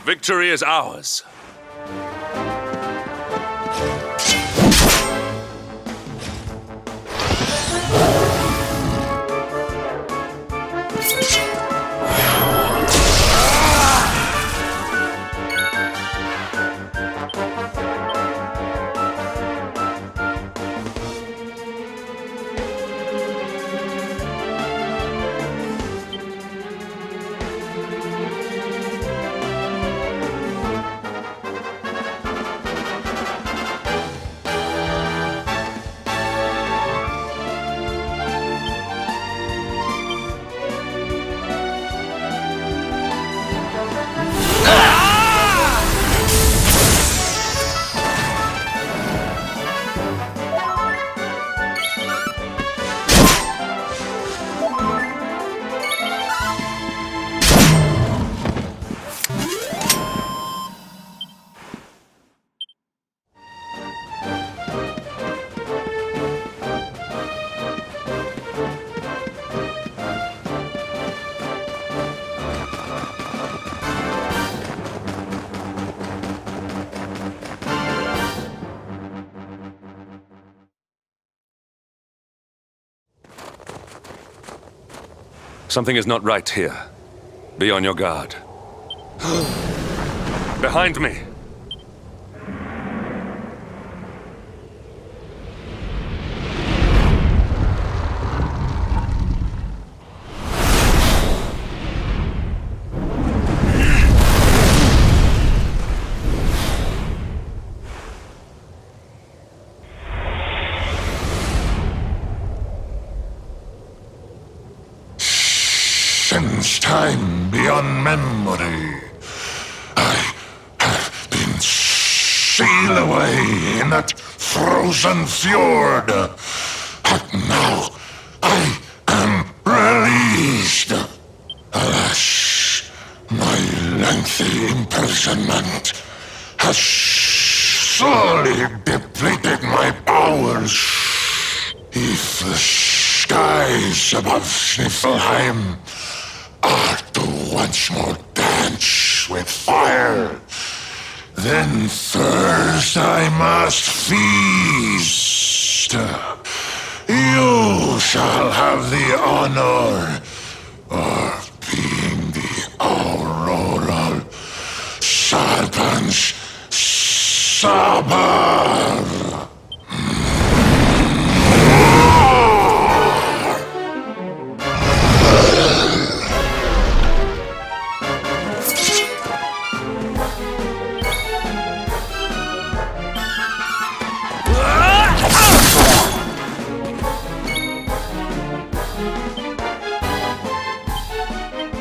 Victory is ours. Something is not right here. Be on your guard. Behind me! Since time beyond memory, I have been sealed away in that frozen fjord. But now I am released. Alas, my lengthy imprisonment has sorely depleted my powers. If the skies above Sniffelheim are to once more dance with fire, then first I must feast. You shall have the honor of being the auroral serpent's sabbath.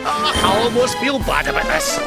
I almost feel bad about this.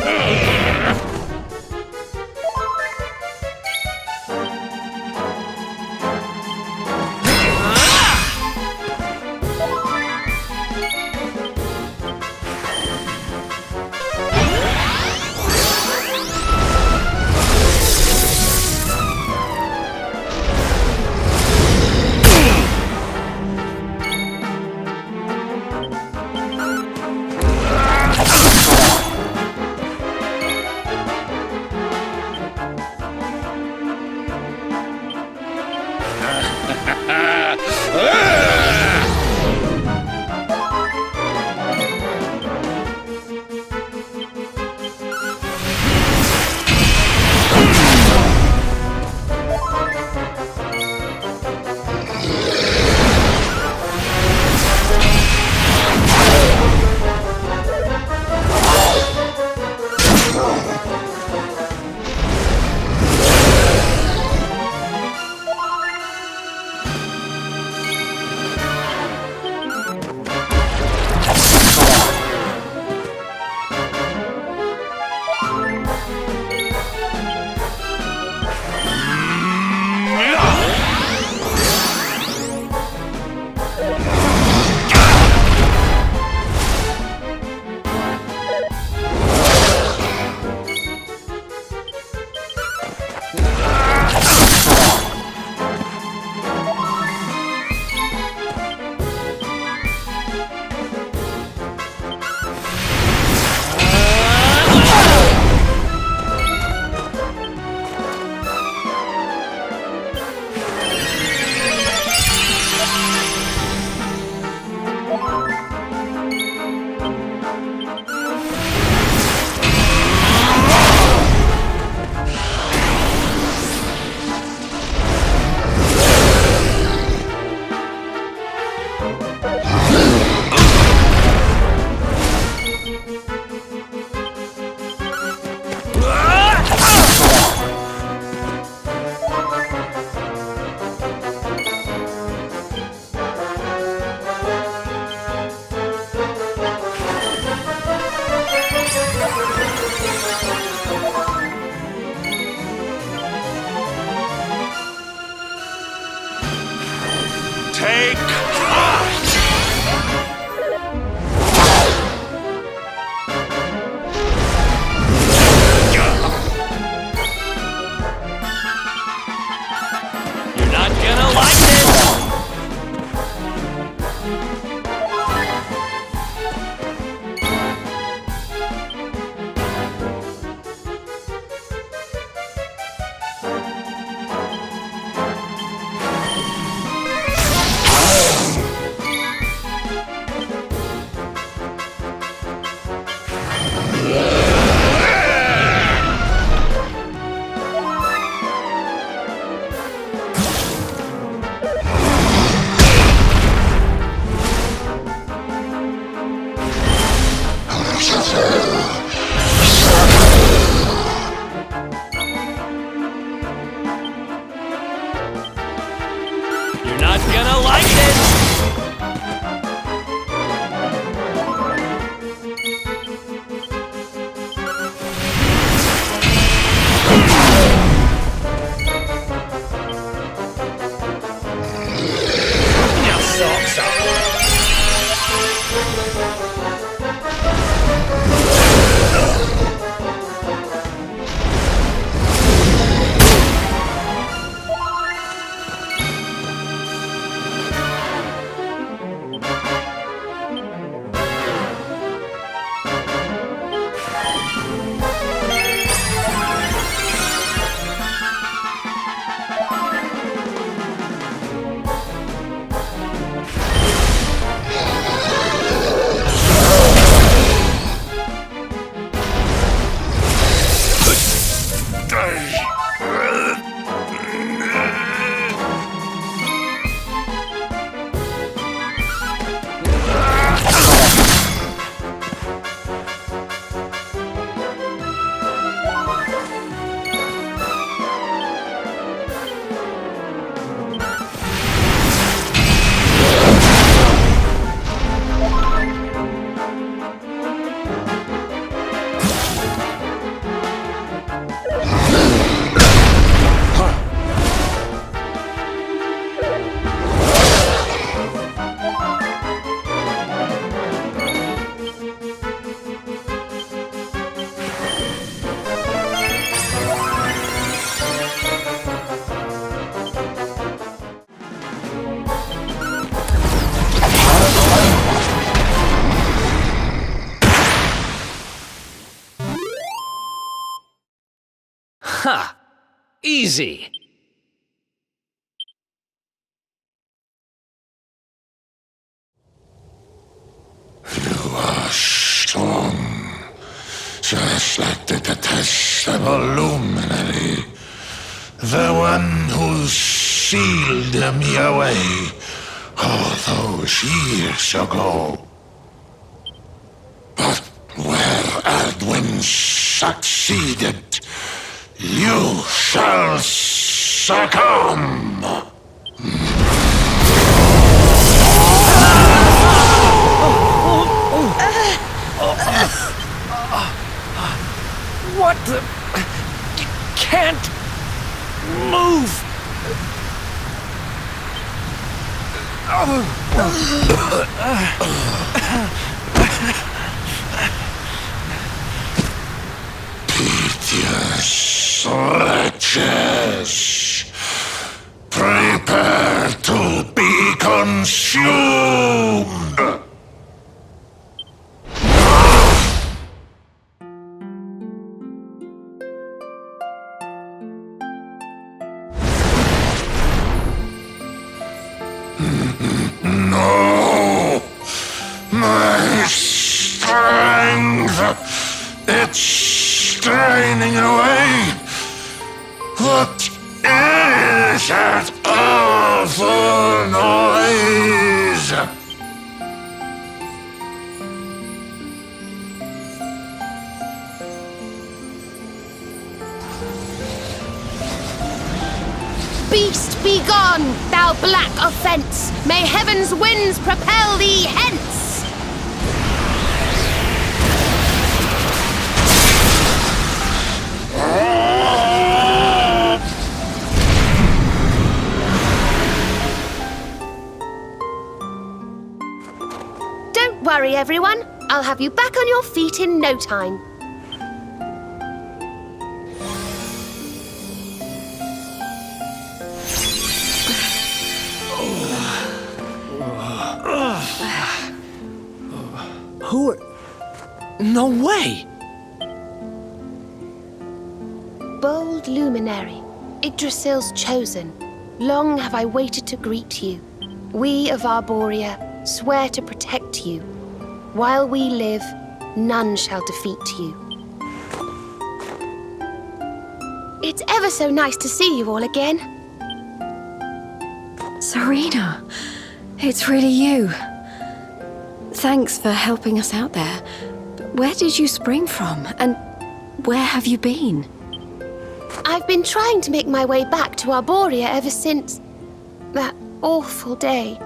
easy. You are strong, just like the detestable luminary, the one who sealed me away all those years ago. But where Aldwin succeeded, you shall succumb. What the... Can't move. Piteous wretches, prepare to be consumed! No! My strength! It's straining away! What is that awful noise? Beast, be gone, thou black offence! May heaven's winds propel thee hence! Don't worry, everyone. I'll have you back on your feet in no time. Who are... No way! Bold luminary, Yggdrasil's chosen, long have I waited to greet you. We of Arboria swear to protect you. While we live, none shall defeat you. It's ever so nice to see you all again. Serena, it's really you. Thanks for helping us out there. Where did you spring from, and where have you been? I've been trying to make my way back to Arboria ever since that awful day.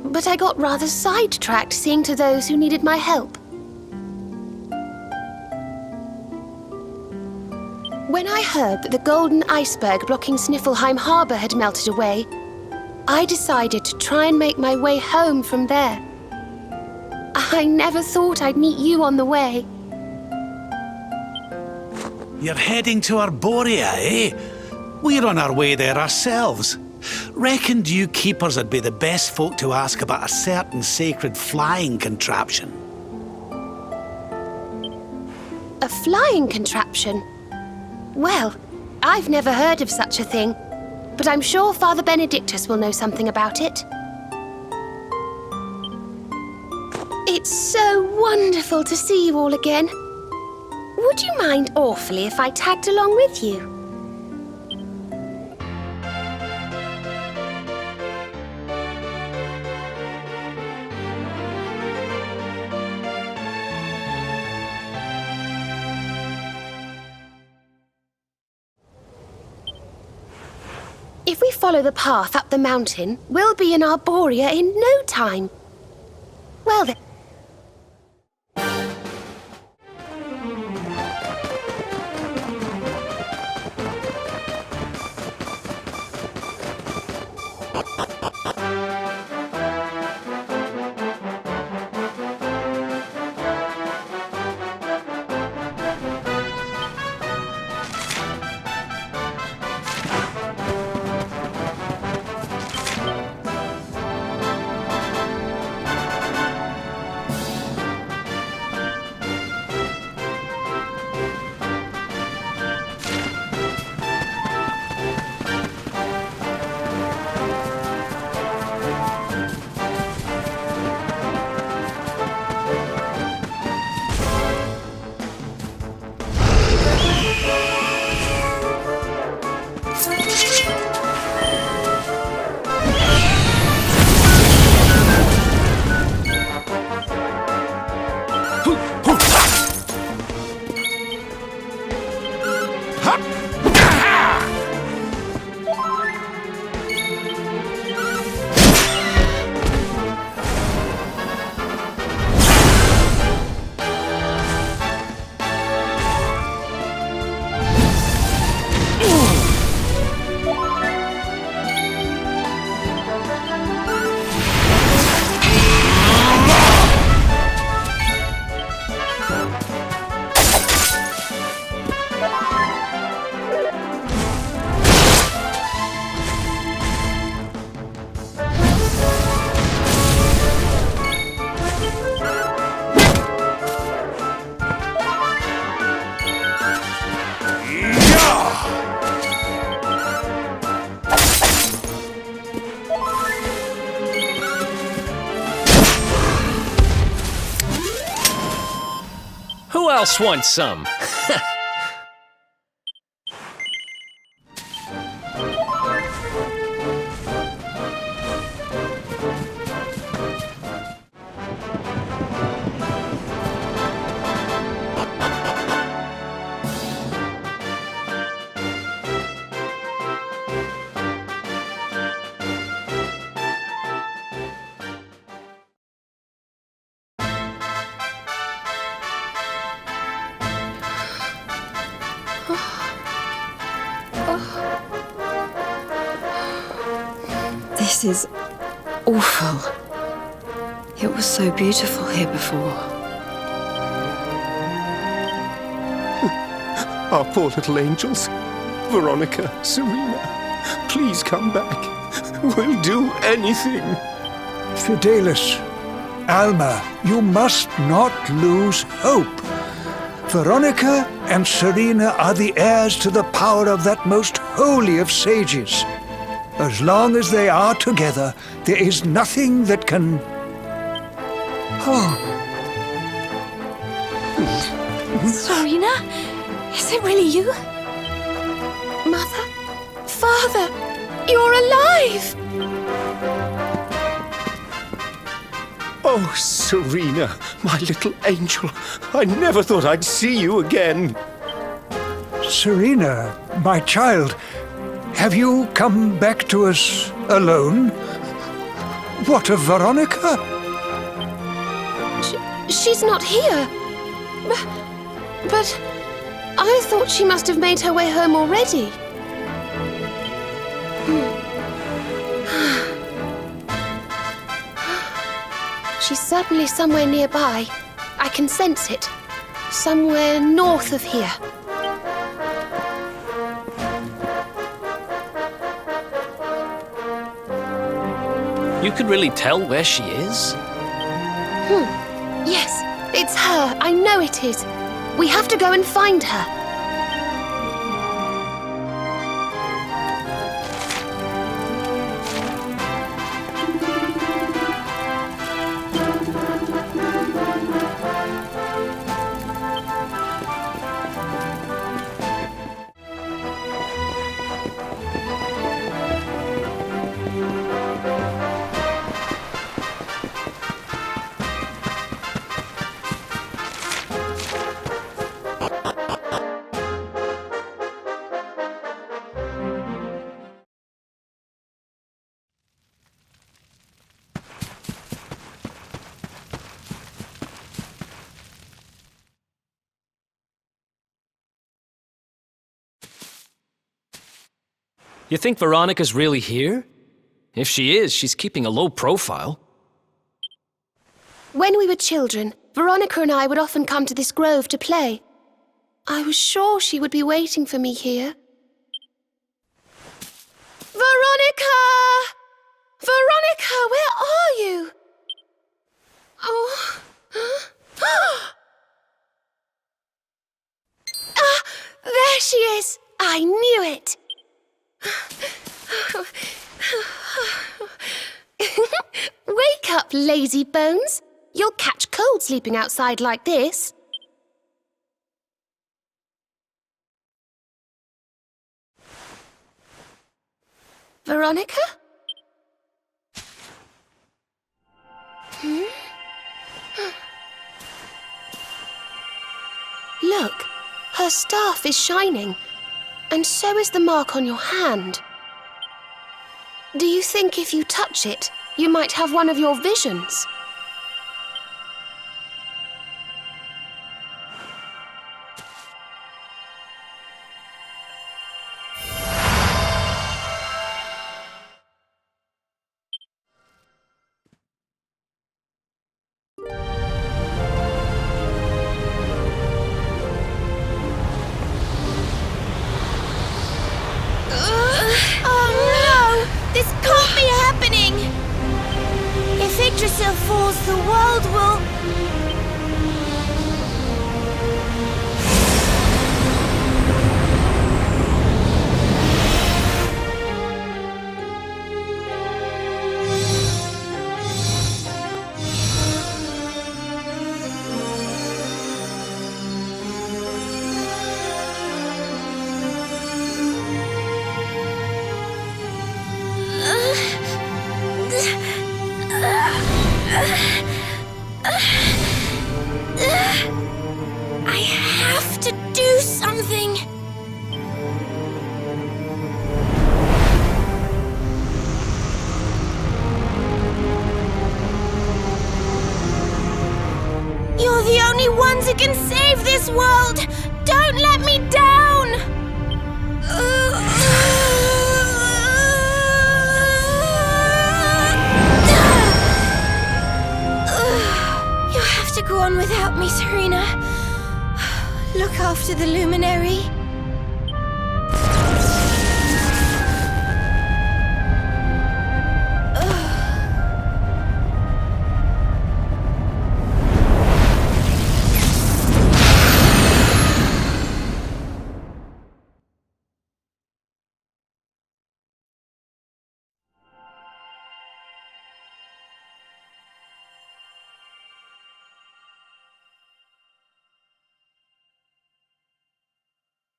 But I got rather sidetracked seeing to those who needed my help. When I heard that the golden iceberg blocking Sniffelheim Harbour had melted away, I decided to try and make my way home from there. I never thought I'd meet you on the way. You're heading to Arboria, eh? We're on our way there ourselves. Reckoned you keepers would be the best folk to ask about a certain sacred flying contraption. A flying contraption? Well, I've never heard of such a thing, but I'm sure Father Benedictus will know something about it. It's so wonderful to see you all again. Would you mind awfully if I tagged along with you? If we follow the path up the mountain, we'll be in Arboria in no time. Well then... Who else wants some? This is awful. It was so beautiful here before. Our poor little angels. Veronica, Serena, please come back. We'll do anything. Fidelis, Alma, you must not lose hope. Veronica and Serena are the heirs to the power of that most holy of sages. As long as they are together, there is nothing that can... Oh. Serena? Is it really you? Mother? Father? You're alive! Oh, Serena, my little angel. I never thought I'd see you again. Serena, my child, have you come back to us alone? What of Veronica? She's not here. But I thought she must have made her way home already. She's certainly somewhere nearby. I can sense it. Somewhere north of here. You could really tell where she is? Yes, it's her. I know it is. We have to go and find her. You think Veronica's really here? If she is, she's keeping a low profile. When we were children, Veronica and I would often come to this grove to play. I was sure she would be waiting for me here. Veronica! Veronica, where are you? Oh. Ah, there she is! I knew it! Wake up, lazy bones. You'll catch cold sleeping outside like this. Veronica? Look, her staff is shining, and so is the mark on your hand. Do you think if you touch it, you might have one of your visions? Yggdrasil falls, the world will... the only ones who can save this world! Don't let me down! You have to go on without me, Serena. Look after the luminary.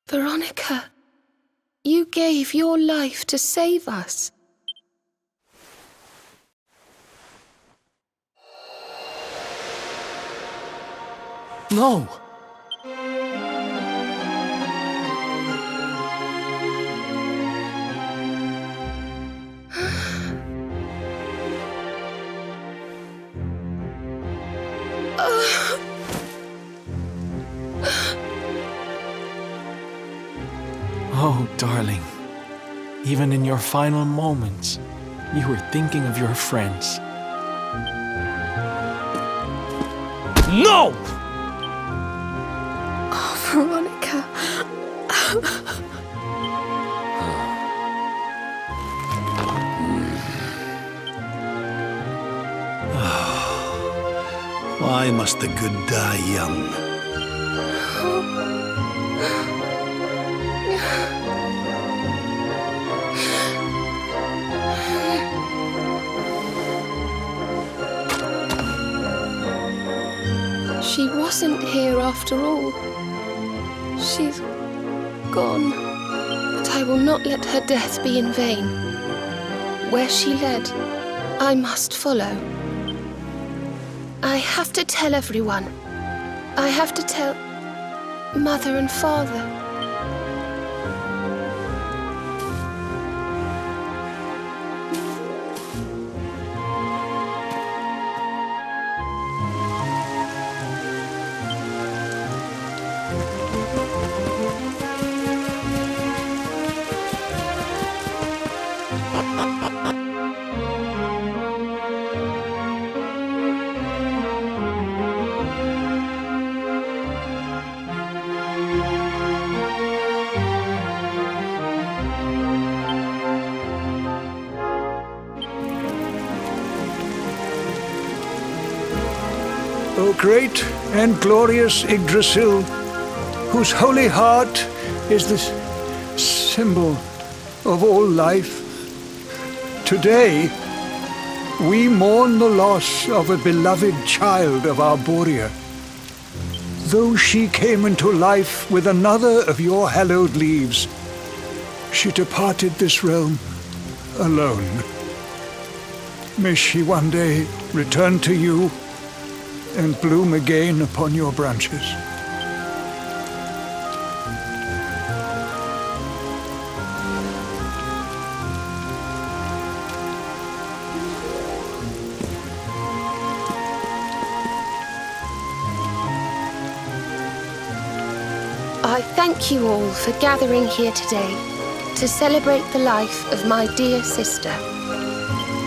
Veronica, you gave your life to save us. No! Oh, darling. Even in your final moments, you were thinking of your friends. No! Oh, Veronica. Why must the good die young? She wasn't here after all. She's gone. But I will not let her death be in vain. Where she led, I must follow. I have to tell everyone. I have to tell Mother and Father. O great and glorious Yggdrasil, whose holy heart is the symbol of all life, today we mourn the loss of a beloved child of Arboria. Though she came into life with another of your hallowed leaves, she departed this realm alone. May she one day return to you and bloom again upon your branches. I thank you all for gathering here today to celebrate the life of my dear sister.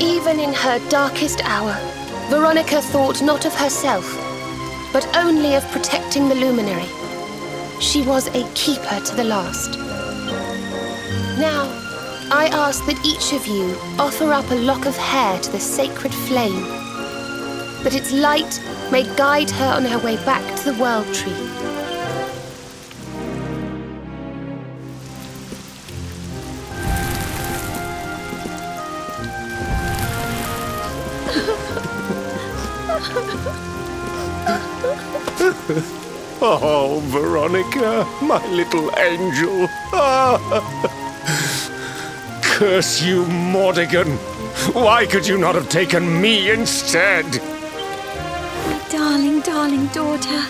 Even in her darkest hour, Veronica thought not of herself, but only of protecting the luminary. She was a keeper to the last. Now, I ask that each of you offer up a lock of hair to the sacred flame, that its light may guide her on her way back to the World Tree. Oh, Veronica, my little angel. Curse you, Mordigan. Why could you not have taken me instead? My darling, darling daughter.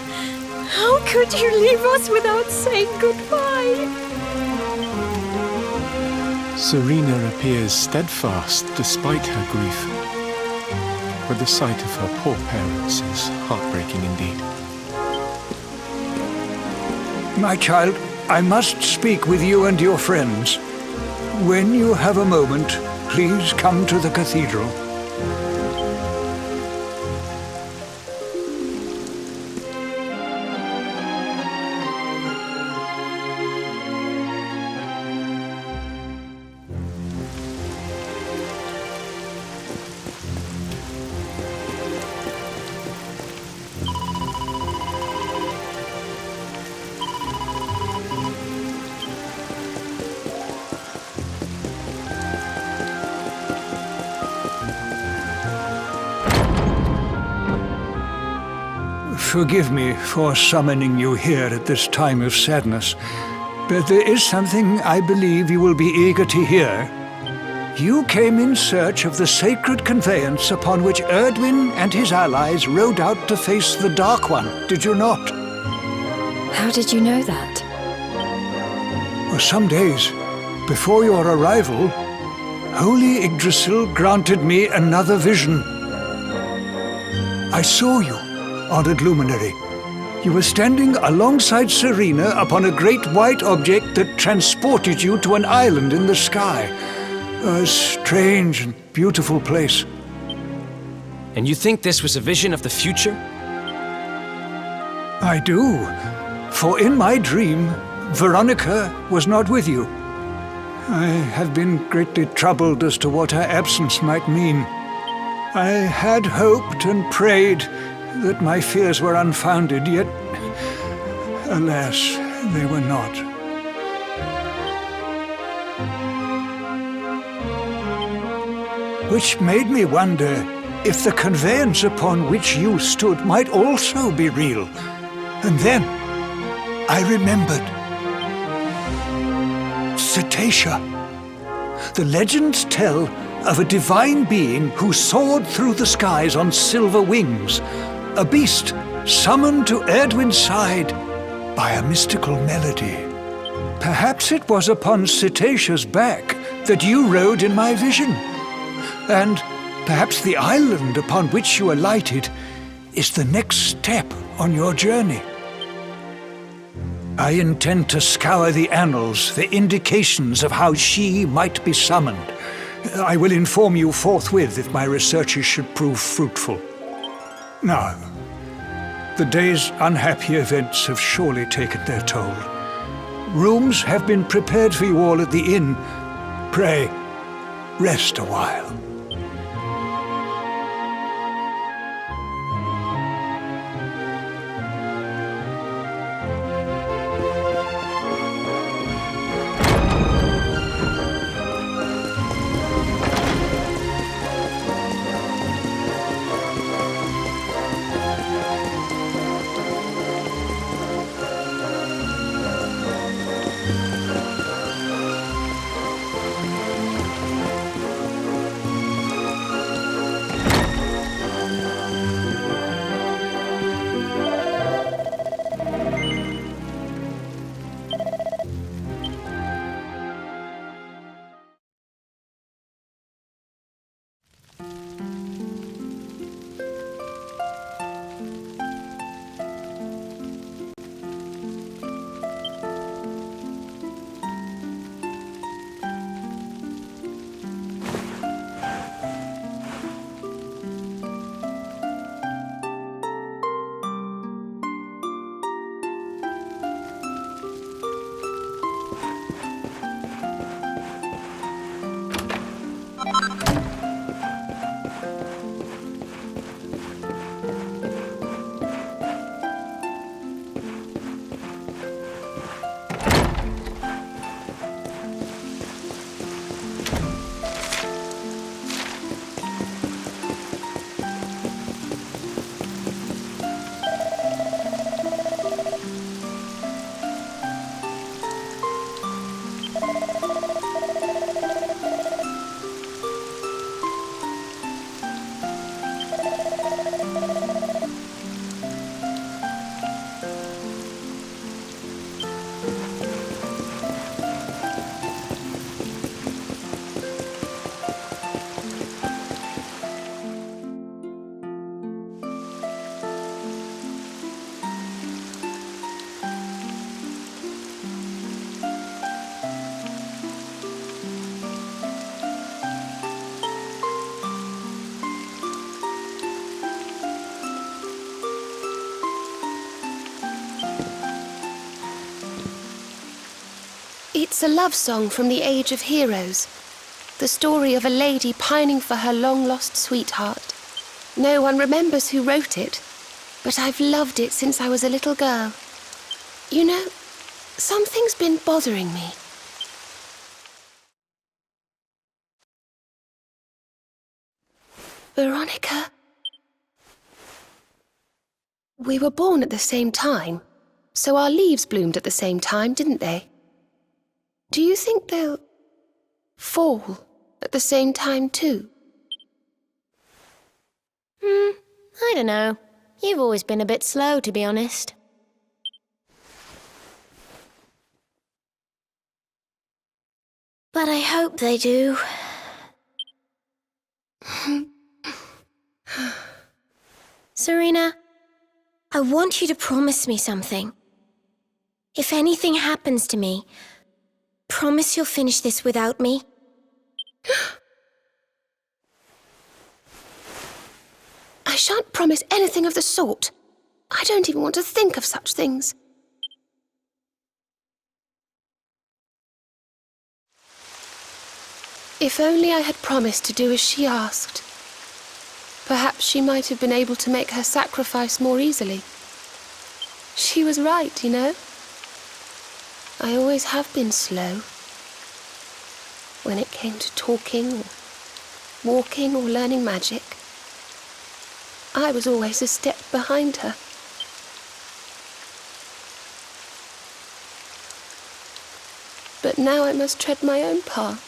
How could you leave us without saying goodbye? Serena appears steadfast despite her grief. But the sight of her poor parents is heartbreaking indeed. My child, I must speak with you and your friends. When you have a moment, please come to the cathedral. Forgive me for summoning you here at this time of sadness, but there is something I believe you will be eager to hear. You came in search of the sacred conveyance upon which Erdwin and his allies rode out to face the Dark One, did you not? How did you know that? For some days before your arrival, Holy Yggdrasil granted me another vision. I saw you, honored luminary. You were standing alongside Serena upon a great white object that transported you to an island in the sky. A strange and beautiful place. And you think this was a vision of the future? I do. For in my dream, Veronica was not with you. I have been greatly troubled as to what her absence might mean. I had hoped and prayed that my fears were unfounded, yet, alas, they were not. Which made me wonder if the conveyance upon which you stood might also be real. And then I remembered. Cetacea. The legends tell of a divine being who soared through the skies on silver wings, a beast summoned to Erdwin's side by a mystical melody. Perhaps it was upon Cetacea's back that you rode in my vision, and perhaps the island upon which you alighted is the next step on your journey. I intend to scour the annals for indications of how she might be summoned. I will inform you forthwith if my researches should prove fruitful. Now, the day's unhappy events have surely taken their toll. Rooms have been prepared for you all at the inn. Pray, rest a while. It's a love song from the Age of Heroes. The story of a lady pining for her long-lost sweetheart. No one remembers who wrote it, but I've loved it since I was a little girl. You know, something's been bothering me. Veronica? We were born at the same time, so our leaves bloomed at the same time, didn't they? Do you think they'll fall at the same time too? I don't know. You've always been a bit slow, to be honest. But I hope they do. Serena, I want you to promise me something. If anything happens to me, promise you'll finish this without me. I shan't promise anything of the sort. I don't even want to think of such things. If only I had promised to do as she asked. Perhaps she might have been able to make her sacrifice more easily. She was right, you know. I always have been slow. When it came to talking, or walking, or learning magic, I was always a step behind her. But now I must tread my own path.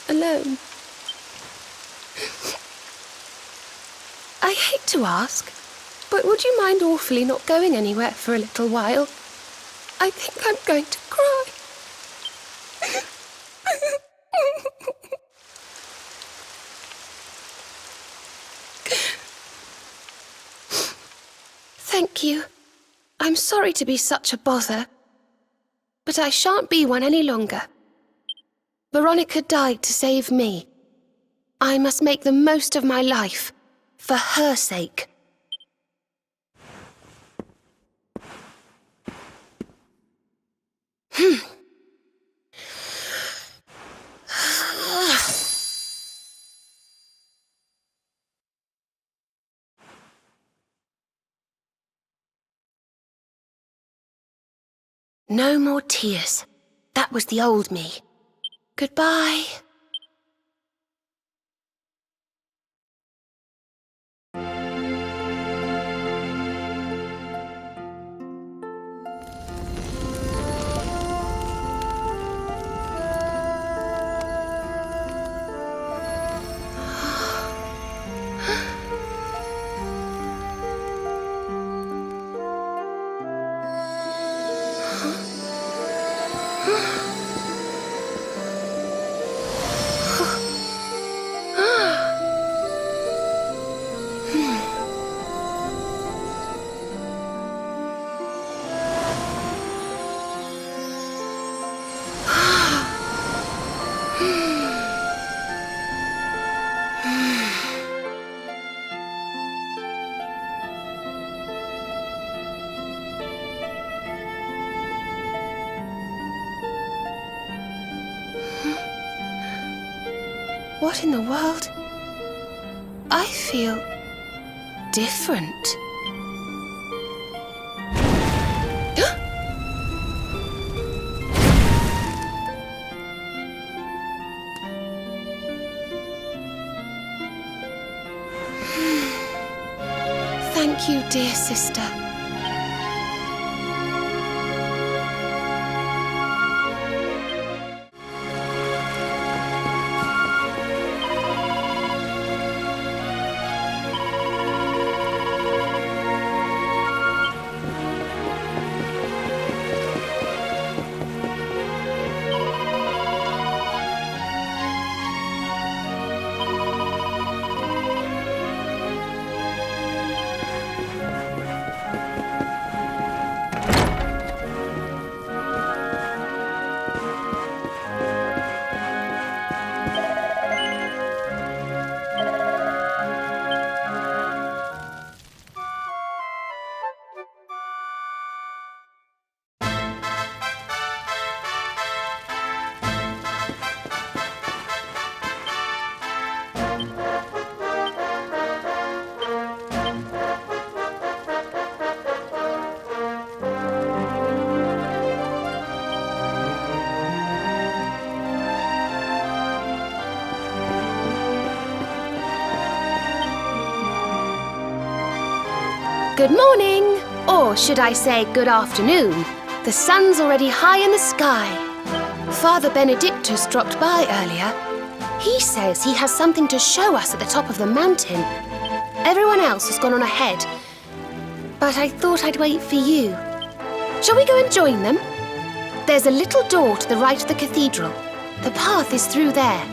Alone. I hate to ask, but would you mind awfully not going anywhere for a little while? I think I'm going to cry. Thank you. I'm sorry to be such a bother, but I shan't be one any longer. Veronica died to save me. I must make the most of my life, for her sake. No more tears. That was the old me. Goodbye. What in the world? I feel different. Thank you, dear sister. Good morning, or should I say good afternoon. The sun's already high in the sky. Father Benedictus dropped by earlier. He says he has something to show us at the top of the mountain. Everyone else has gone on ahead, but I thought I'd wait for you. Shall we go and join them? There's a little door to the right of the cathedral. The path is through there.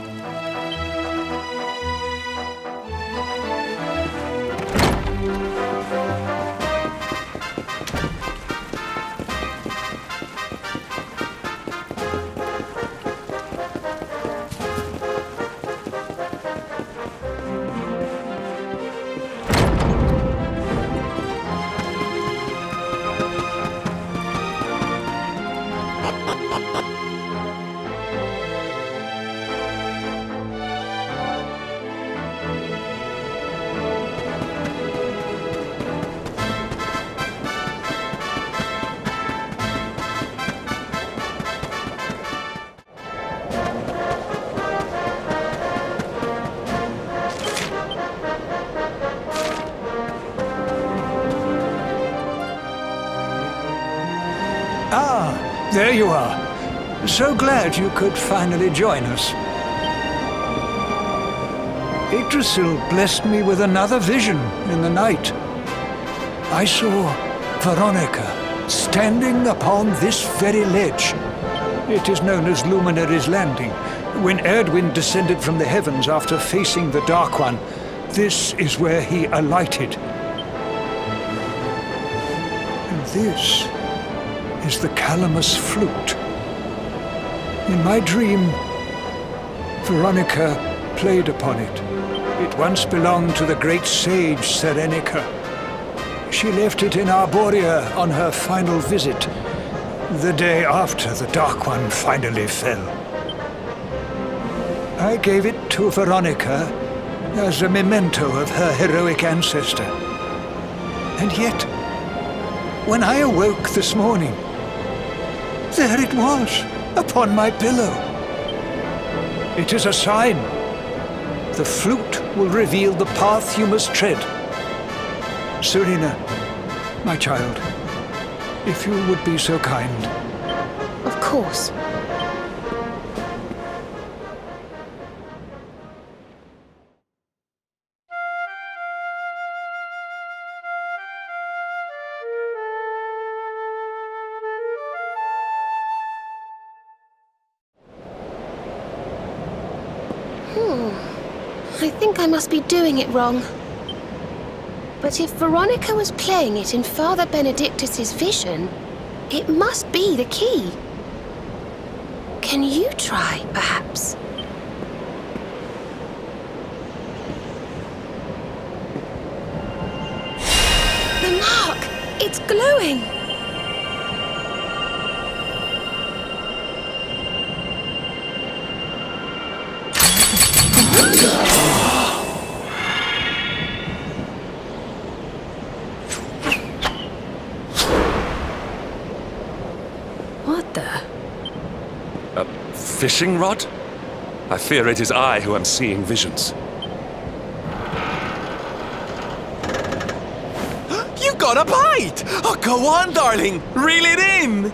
Ah, there you are. So glad you could finally join us. Yggdrasil blessed me with another vision in the night. I saw Veronica standing upon this very ledge. It is known as Luminary's Landing. When Erdwin descended from the heavens after facing the Dark One, this is where he alighted. And this is the Calamus flute. In my dream, Veronica played upon it. It once belonged to the great sage Serenica. She left it in Arboria on her final visit, the day after the Dark One finally fell. I gave it to Veronica as a memento of her heroic ancestor. And yet, when I awoke this morning, there it was, upon my pillow. It is a sign. The flute will reveal the path you must tread. Serena, my child, if you would be so kind. Of course. I think I must be doing it wrong. But if Veronica was playing it in Father Benedictus's vision, it must be the key. Can you try, perhaps? The mark! It's glowing! What the? A fishing rod? I fear it is I who am seeing visions. You got a bite! Oh, go on, darling! Reel it in!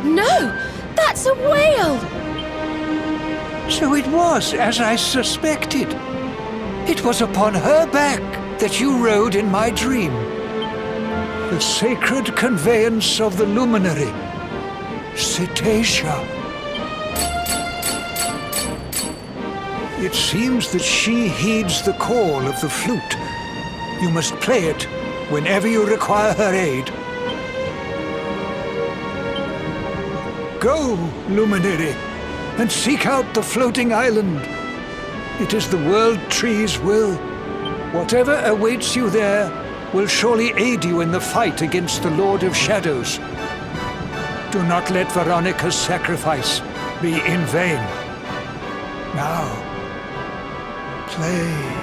No! That's a whale! So it was as I suspected. It was upon her back that you rode in my dream. The sacred conveyance of the luminary, Cetacea. It seems that she heeds the call of the flute. You must play it whenever you require her aid. Go, luminary, and seek out the floating island. It is the World Tree's will Whatever awaits you there will surely aid you in the fight against the Lord of Shadows. Do not let Veronica's sacrifice be in vain. Now, play.